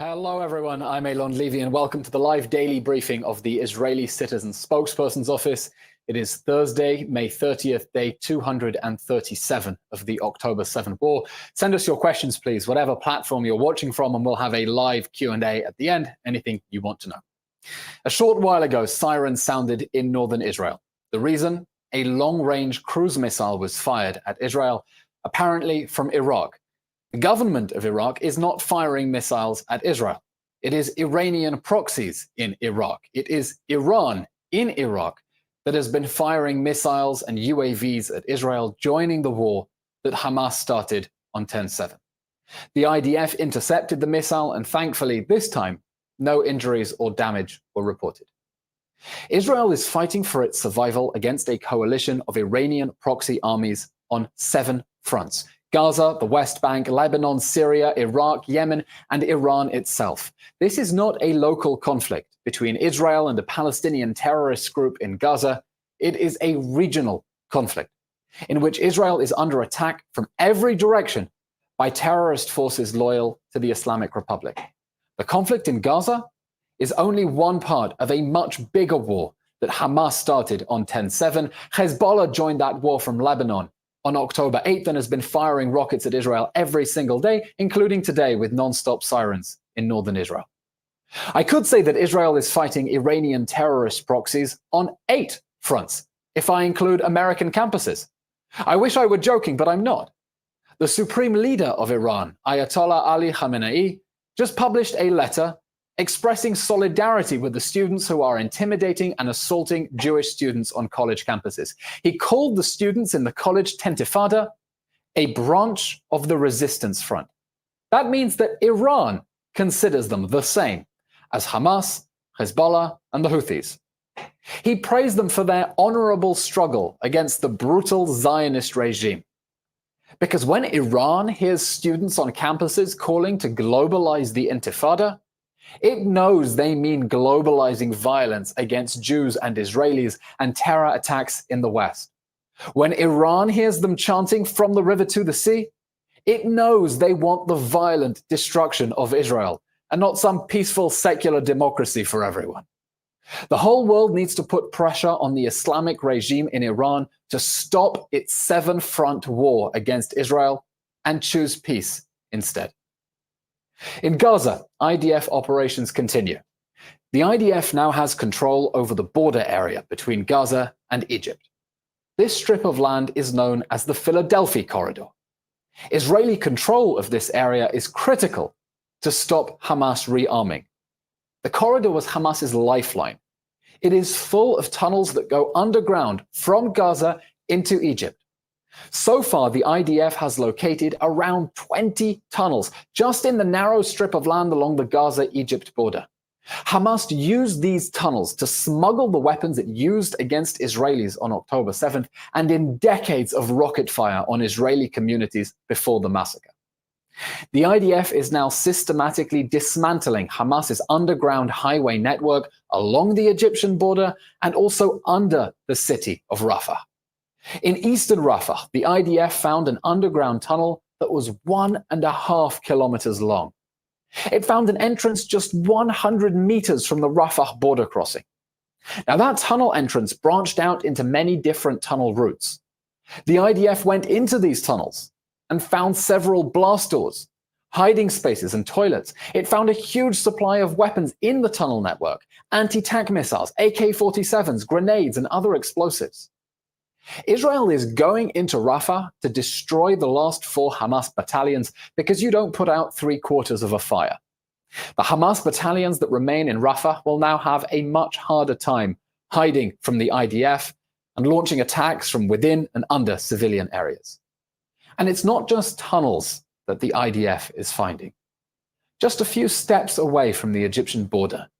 Hello everyone, I'm Eylon Levy and welcome to the live daily briefing of the Israeli Citizen Spokesperson's Office. It is Thursday, May 30th, day 237 of the October 7th war. Send us your questions, please, whatever platform you're watching from, and we'll have a live Q&A at the end, anything you want to know. A short while ago, sirens sounded in northern Israel. The reason? A long-range cruise missile was fired at Israel, apparently from Iraq. The government of Iraq is not firing missiles at Israel. It is Iranian proxies in Iraq. It is Iran in Iraq that has been firing missiles and UAVs at Israel, joining the war that Hamas started on 10/7. The IDF intercepted the missile, and thankfully, this time, no injuries or damage were reported. Israel is fighting for its survival against a coalition of Iranian proxy armies on 7 fronts: Gaza, the West Bank, Lebanon, Syria, Iraq, Yemen, and Iran itself. This is not a local conflict between Israel and a Palestinian terrorist group in Gaza. It is a regional conflict in which Israel is under attack from every direction by terrorist forces loyal to the Islamic Republic. The conflict in Gaza is only one part of a much bigger war that Hamas started on 10/7. Hezbollah joined that war from Lebanon on October 8th and has been firing rockets at Israel every single day, including today with non-stop sirens in northern Israel. I could say that Israel is fighting Iranian terrorist proxies on 8 fronts, if I include American campuses. I wish I were joking, but I'm not. The supreme leader of Iran, Ayatollah Ali Khamenei, just published a letter expressing solidarity with the students who are intimidating and assaulting Jewish students on college campuses. He called the students in the college Tentifada a branch of the resistance front. That means that Iran considers them the same as Hamas, Hezbollah, and the Houthis. He praised them for their honorable struggle against the brutal Zionist regime. Because when Iran hears students on campuses calling to globalize the Intifada, it knows they mean globalizing violence against Jews and Israelis and terror attacks in the West. When Iran hears them chanting from the river to the sea, it knows they want the violent destruction of Israel and not some peaceful secular democracy for everyone. The whole world needs to put pressure on the Islamic regime in Iran to stop its 7-front war against Israel and choose peace instead. In Gaza, IDF operations continue. The IDF now has control over the border area between Gaza and Egypt. This strip of land is known as the Philadelphia Corridor. Israeli control of this area is critical to stop Hamas rearming. The corridor was Hamas's lifeline. It is full of tunnels that go underground from Gaza into Egypt. So far, the IDF has located around 20 tunnels just in the narrow strip of land along the Gaza-Egypt border. Hamas used these tunnels to smuggle the weapons it used against Israelis on October 7th and in decades of rocket fire on Israeli communities before the massacre. The IDF is now systematically dismantling Hamas's underground highway network along the Egyptian border and also under the city of Rafa. In eastern Rafa, the IDF found an underground tunnel that was 1.5 kilometers long. It found an entrance just 100 meters from the Rafah border crossing. Now, that tunnel entrance branched out into many different tunnel routes. The IDF went into these tunnels and found several blast doors, hiding spaces, and toilets. It found a huge supply of weapons in the tunnel network: anti-tank missiles, AK-47s, grenades, and other explosives. Israel is going into Rafah to destroy the last 4 Hamas battalions because you don't put out 3/4 of a fire. The Hamas battalions that remain in Rafah will now have a much harder time hiding from the IDF and launching attacks from within and under civilian areas. And it's not just tunnels that the IDF is finding. Just a few steps away from the Egyptian border,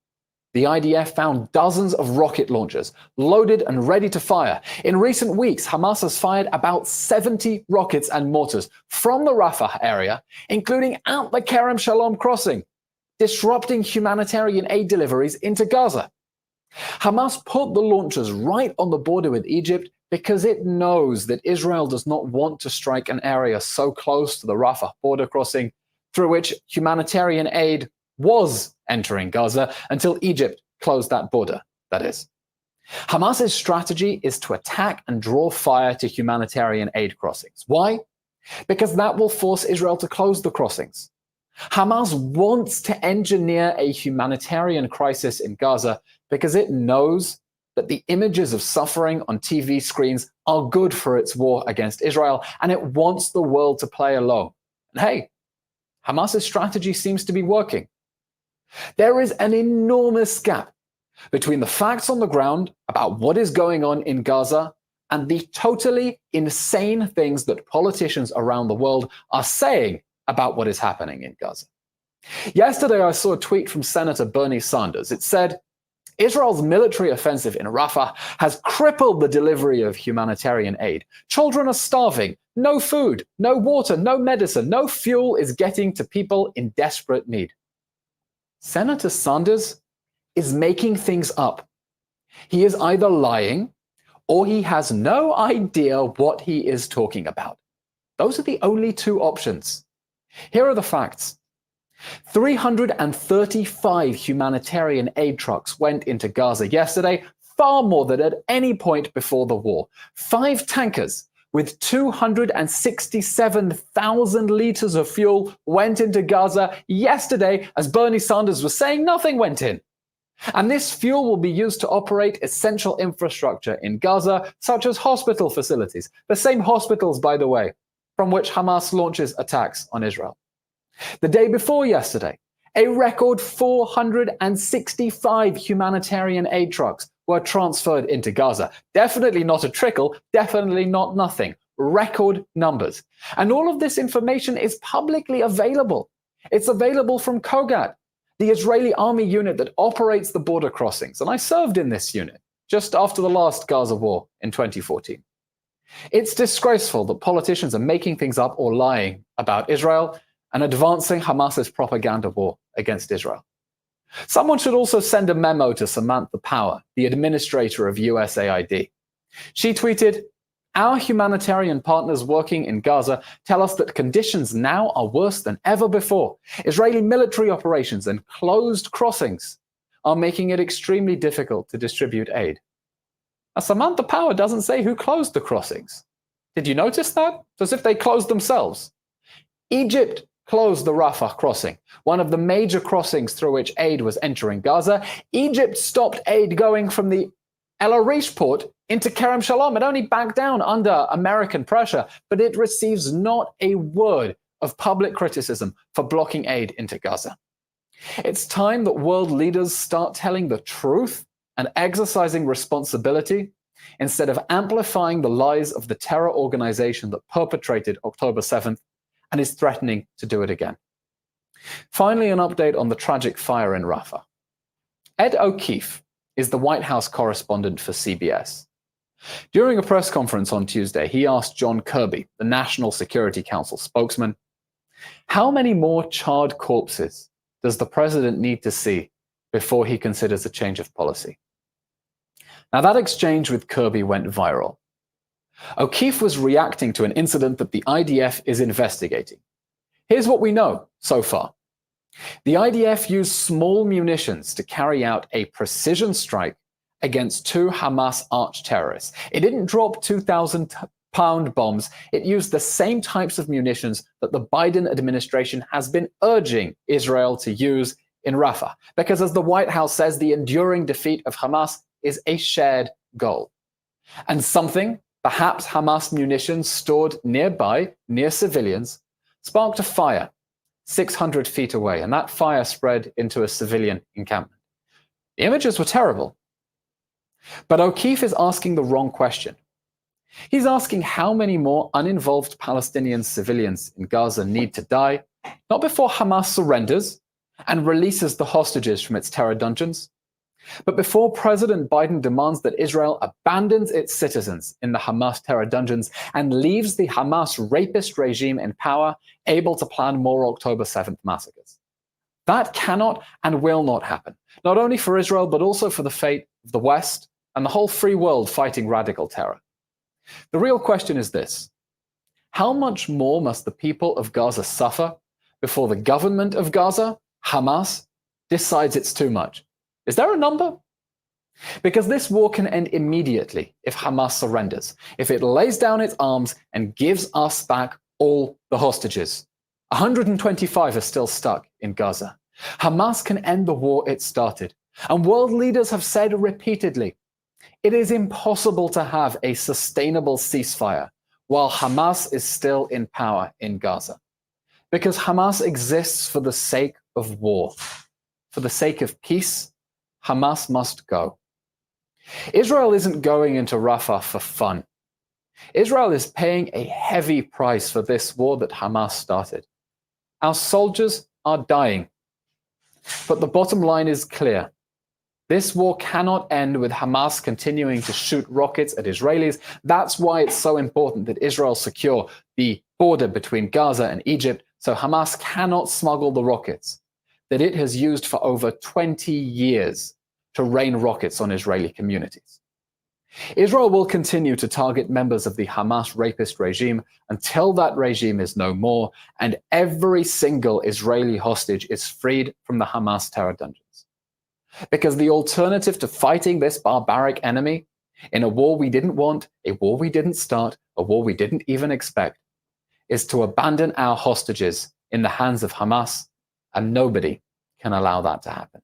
the IDF found dozens of rocket launchers, loaded and ready to fire. In recent weeks, Hamas has fired about 70 rockets and mortars from the Rafah area, including at the Kerem Shalom crossing, disrupting humanitarian aid deliveries into Gaza. Hamas put the launchers right on the border with Egypt because it knows that Israel does not want to strike an area so close to the Rafah border crossing through which humanitarian aid was entering Gaza until Egypt closed that border, that is. Hamas's strategy is to attack and draw fire to humanitarian aid crossings. Why? Because that will force Israel to close the crossings. Hamas wants to engineer a humanitarian crisis in Gaza because it knows that the images of suffering on TV screens are good for its war against Israel, and it wants the world to play along. And hey, Hamas's strategy seems to be working. There is an enormous gap between the facts on the ground about what is going on in Gaza and the totally insane things that politicians around the world are saying about what is happening in Gaza. Yesterday, I saw a tweet from Senator Bernie Sanders. It said, Israel's military offensive in Rafa has crippled the delivery of humanitarian aid. Children are starving. No food, no water, no medicine, no fuel is getting to people in desperate need. Senator Sanders is making things up. He is either lying or he has no idea what he is talking about. Those are the only two options. Here are the facts. 335 humanitarian aid trucks went into Gaza yesterday, far more than at any point before the war. 5 tankers with 267,000 liters of fuel went into Gaza yesterday. As Bernie Sanders was saying, nothing went in. And this fuel will be used to operate essential infrastructure in Gaza, such as hospital facilities. The same hospitals, by the way, from which Hamas launches attacks on Israel. The day before yesterday, a record 465 humanitarian aid trucks were transferred into Gaza. Definitely not a trickle, definitely not nothing. Record numbers. And all of this information is publicly available. It's available from Kogat, the Israeli army unit that operates the border crossings. And I served in this unit just after the last Gaza war in 2014. It's disgraceful that politicians are making things up or lying about Israel and advancing Hamas's propaganda war against Israel. Someone should also send a memo to Samantha Power, the administrator of USAID. She tweeted, "Our humanitarian partners working in Gaza tell us that conditions now are worse than ever before. Israeli military operations and closed crossings are making it extremely difficult to distribute aid." Now, Samantha Power doesn't say who closed the crossings. Did you notice that? It's as if they closed themselves. Egypt closed the Rafa crossing, one of the major crossings through which aid was entering Gaza. Egypt stopped aid going from the El Arish port into Kerem Shalom. It only backed down under American pressure, but it receives not a word of public criticism for blocking aid into Gaza. It's time that world leaders start telling the truth and exercising responsibility instead of amplifying the lies of the terror organization that perpetrated October 7th and is threatening to do it again. Finally, an update on the tragic fire in Rafa. Ed O'Keefe is the White House correspondent for CBS. During a press conference on Tuesday, he asked John Kirby, the National Security Council spokesman, how many more charred corpses does the president need to see before he considers a change of policy? Now, that exchange with Kirby went viral. O'Keefe was reacting to an incident that the IDF is investigating. Here's what we know so far. The IDF used small munitions to carry out a precision strike against 2 Hamas arch-terrorists. It didn't drop 2,000-pound bombs. It used the same types of munitions that the Biden administration has been urging Israel to use in Rafah. Because as the White House says, the enduring defeat of Hamas is a shared goal. And something, perhaps Hamas munitions stored nearby, near civilians, sparked a fire 600 feet away, and that fire spread into a civilian encampment. The images were terrible. But O'Keefe is asking the wrong question. He's asking how many more uninvolved Palestinian civilians in Gaza need to die, not before Hamas surrenders and releases the hostages from its terror dungeons, but before President Biden demands that Israel abandons its citizens in the Hamas terror dungeons and leaves the Hamas rapist regime in power, able to plan more October 7th massacres. That cannot and will not happen, not only for Israel, but also for the fate of the West and the whole free world fighting radical terror. The real question is this: how much more must the people of Gaza suffer before the government of Gaza, Hamas, decides it's too much? Is there a number? Because this war can end immediately if Hamas surrenders, if it lays down its arms and gives us back all the hostages. 125 are still stuck in Gaza. Hamas can end the war it started. And world leaders have said repeatedly, it is impossible to have a sustainable ceasefire while Hamas is still in power in Gaza. Because Hamas exists for the sake of war. For the sake of peace, Hamas must go. Israel isn't going into Rafa for fun. Israel is paying a heavy price for this war that Hamas started. Our soldiers are dying. But the bottom line is clear. This war cannot end with Hamas continuing to shoot rockets at Israelis. That's why it's so important that Israel secure the border between Gaza and Egypt so Hamas cannot smuggle the rockets that it has used for over 20 years to rain rockets on Israeli communities. Israel will continue to target members of the Hamas rapist regime until that regime is no more and every single Israeli hostage is freed from the Hamas terror dungeons. Because the alternative to fighting this barbaric enemy in a war we didn't want, a war we didn't start, a war we didn't even expect, is to abandon our hostages in the hands of Hamas, and nobody can allow that to happen.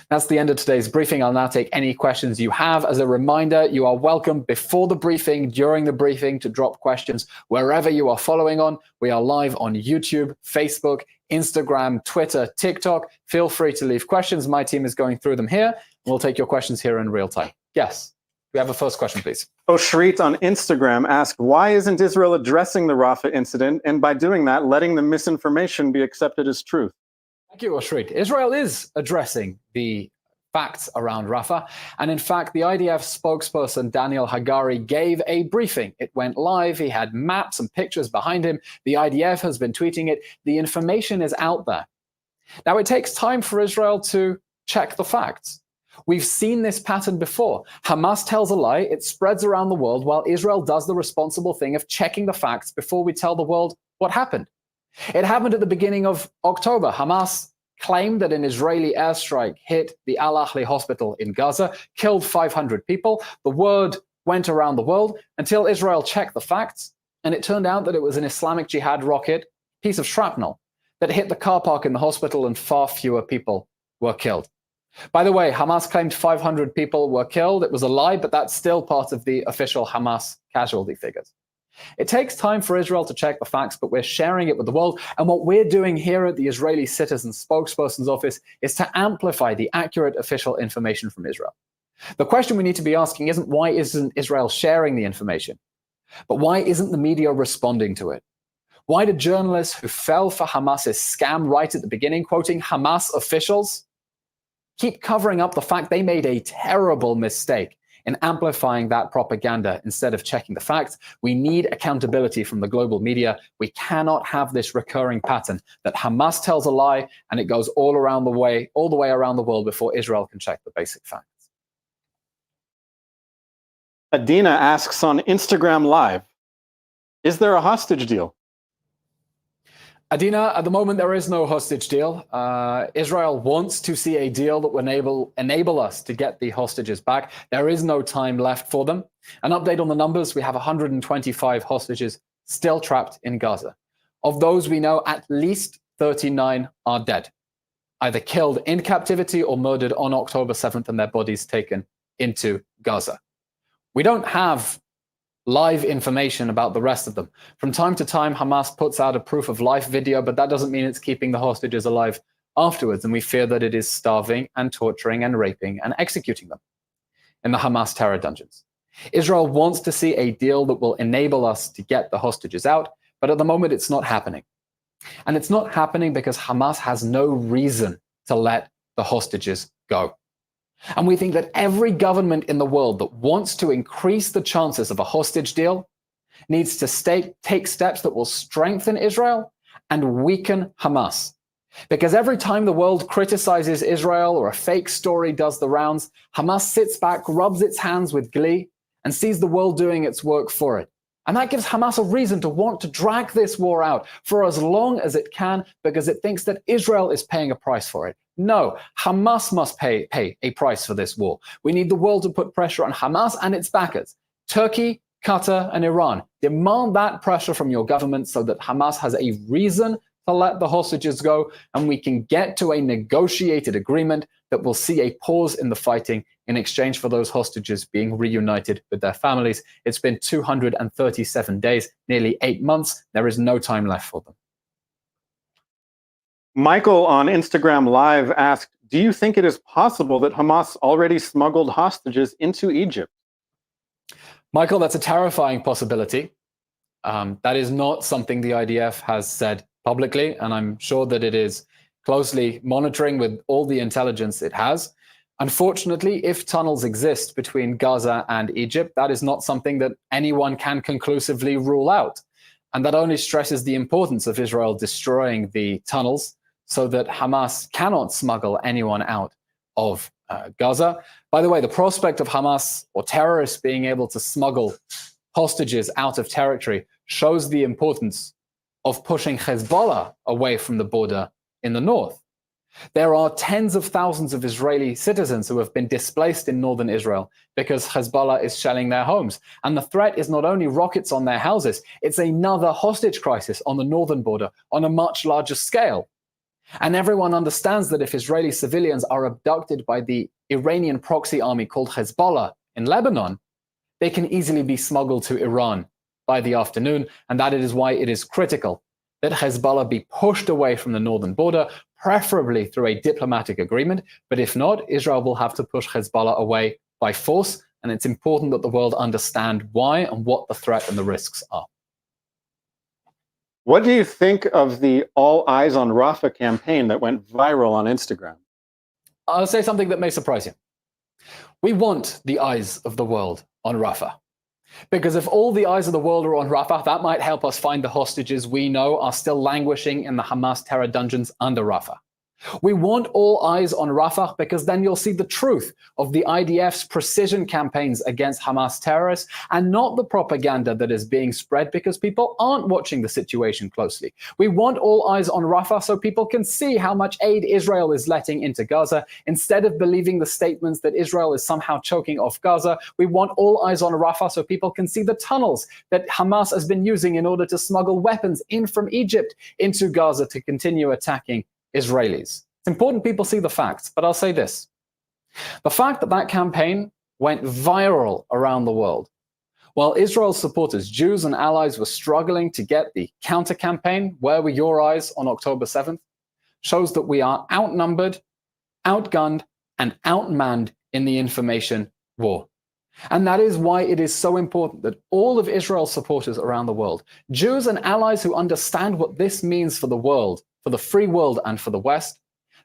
That's the end of today's briefing. I'll now take any questions you have. As a reminder, you are welcome before the briefing, during the briefing, to drop questions wherever you are following on. We are live on YouTube, Facebook, Instagram, Twitter, TikTok. Feel free to leave questions. My team is going through them here. We'll take your questions here in real time. Yes, we have a first question, please. Oshrit on Instagram asked, why isn't Israel addressing the Rafa incident, and by doing that, letting the misinformation be accepted as truth? Thank you, Oshrit. Israel is addressing the facts around Rafa. And in fact, the IDF spokesperson, Daniel Hagari, gave a briefing. It went live. He had maps and pictures behind him. The IDF has been tweeting it. The information is out there. Now, it takes time for Israel to check the facts. We've seen this pattern before. Hamas tells a lie. It spreads around the world while Israel does the responsible thing of checking the facts before we tell the world what happened. It happened at the beginning of October. Hamas claimed that an Israeli airstrike hit the Al-Ahli hospital in Gaza, killed 500 people. The word went around the world until Israel checked the facts, and it turned out that it was an Islamic Jihad rocket, piece of shrapnel, that hit the car park in the hospital, and far fewer people were killed. By the way, Hamas claimed 500 people were killed. It was a lie, but that's still part of the official Hamas casualty figures. It takes time for Israel to check the facts, but we're sharing it with the world. And what we're doing here at the Israeli Citizen Spokesperson's Office is to amplify the accurate official information from Israel. The question we need to be asking isn't why isn't Israel sharing the information, but why isn't the media responding to it? Why do journalists who fell for Hamas's scam right at the beginning, quoting Hamas officials, keep covering up the fact they made a terrible mistake in amplifying that propaganda instead of checking the facts? We need accountability from the global media. We cannot have this recurring pattern that Hamas tells a lie and it goes all the way around the world before Israel can check the basic facts. Adina asks on Instagram Live, is there a hostage deal? Adina, at the moment, there is no hostage deal. Israel wants to see a deal that will enable us to get the hostages back. There is no time left for them. An update on the numbers, we have 125 hostages still trapped in Gaza. Of those, we know at least 39 are dead, either killed in captivity or murdered on October 7th and their bodies taken into Gaza. We don't have live information about the rest of them. From time to time, Hamas puts out a proof of life video, but that doesn't mean it's keeping the hostages alive afterwards, and we fear that it is starving and torturing and raping and executing them in the Hamas terror dungeons. Israel wants to see a deal that will enable us to get the hostages out, but at the moment it's not happening. And it's not happening because Hamas has no reason to let the hostages go. And we think that every government in the world that wants to increase the chances of a hostage deal needs to take steps that will strengthen Israel and weaken Hamas. Because every time the world criticizes Israel or a fake story does the rounds, Hamas sits back, rubs its hands with glee, and sees the world doing its work for it. And that gives Hamas a reason to want to drag this war out for as long as it can, because it thinks that Israel is paying a price for it, No, Hamas must pay a price for this war. We need the world to put pressure on Hamas and its backers. Turkey, Qatar, and Iran. Demand that pressure from your government so that Hamas has a reason to let the hostages go, and we can get to a negotiated agreement that will see a pause in the fighting in exchange for those hostages being reunited with their families. It's been 237 days, nearly 8 months. There is no time left for them. Michael on Instagram Live asked, do you think it is possible that Hamas already smuggled hostages into Egypt? Michael, that's a terrifying possibility. That is not something the IDF has said publicly, and I'm sure that it is closely monitoring with all the intelligence it has. Unfortunately, if tunnels exist between Gaza and Egypt, that is not something that anyone can conclusively rule out. And that only stresses the importance of Israel destroying the tunnels so that Hamas cannot smuggle anyone out of Gaza. By the way, the prospect of Hamas or terrorists being able to smuggle hostages out of territory shows the importance of pushing Hezbollah away from the border in the north. There are tens of thousands of Israeli citizens who have been displaced in northern Israel because Hezbollah is shelling their homes. And the threat is not only rockets on their houses, it's another hostage crisis on the northern border on a much larger scale. And everyone understands that if Israeli civilians are abducted by the Iranian proxy army called Hezbollah in Lebanon, they can easily be smuggled to Iran by the afternoon. And that is why it is critical that Hezbollah be pushed away from the northern border, preferably through a diplomatic agreement. But if not, Israel will have to push Hezbollah away by force. And it's important that the world understand why and what the threat and the risks are. What do you think of the All Eyes on Rafa campaign that went viral on Instagram? I'll say something that may surprise you. We want the eyes of the world on Rafa. Because if all the eyes of the world are on Rafa, that might help us find the hostages we know are still languishing in the Hamas terror dungeons under Rafa. We want all eyes on Rafa because then you'll see the truth of the IDF's precision campaigns against Hamas terrorists and not the propaganda that is being spread because people aren't watching the situation closely. We want all eyes on Rafa so people can see how much aid Israel is letting into Gaza instead of believing the statements that Israel is somehow choking off Gaza. We want all eyes on Rafa so people can see the tunnels that Hamas has been using in order to smuggle weapons in from Egypt into Gaza to continue attacking Israelis. It's important people see the facts, but I'll say this. The fact that that campaign went viral around the world, while Israel's supporters, Jews and allies, were struggling to get the counter-campaign, Where Were Your Eyes, on October 7th, shows that we are outnumbered, outgunned, and outmanned in the information war. And that is why it is so important that all of Israel's supporters around the world, Jews and allies who understand what this means for the world, for the free world and for the West,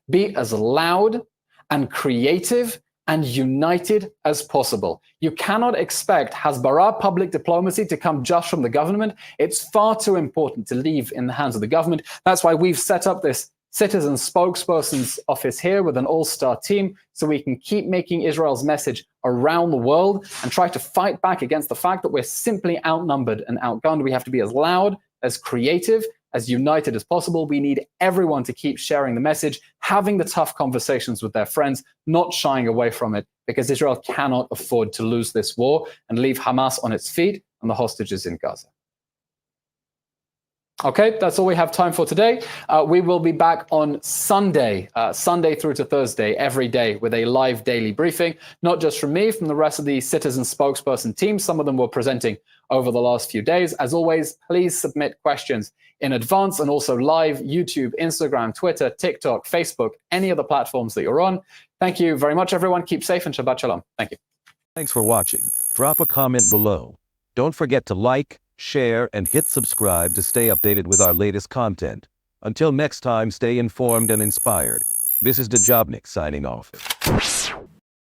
be as loud and creative and united as possible. You cannot expect Hasbara public diplomacy to come just from the government. It's far too important to leave in the hands of the government. That's why we've set up this citizen spokesperson's office here with an all-star team so we can keep making Israel's message around the world and try to fight back against the fact that we're simply outnumbered and outgunned. We have to be as loud, as creative, as united as possible. We need everyone to keep sharing the message, having the tough conversations with their friends, not shying away from it, because Israel cannot afford to lose this war and leave Hamas on its feet and the hostages in Gaza. Okay, that's all we have time for today. We will be back on Sunday, Sunday through to Thursday, every day with a live daily briefing, not just from me, from the rest of the Citizen Spokesperson team. Some of them were presenting over the last few days. As always, please submit questions in advance and also live YouTube, Instagram, Twitter, TikTok, Facebook, any of the platforms that you're on. Thank you very much, everyone. Keep safe and Shabbat Shalom. Thank you. Thanks for watching. Drop a comment below. Don't forget to like, share, and hit subscribe to stay updated with our latest content. Until next time, stay informed and inspired. This is Dejobnik signing off.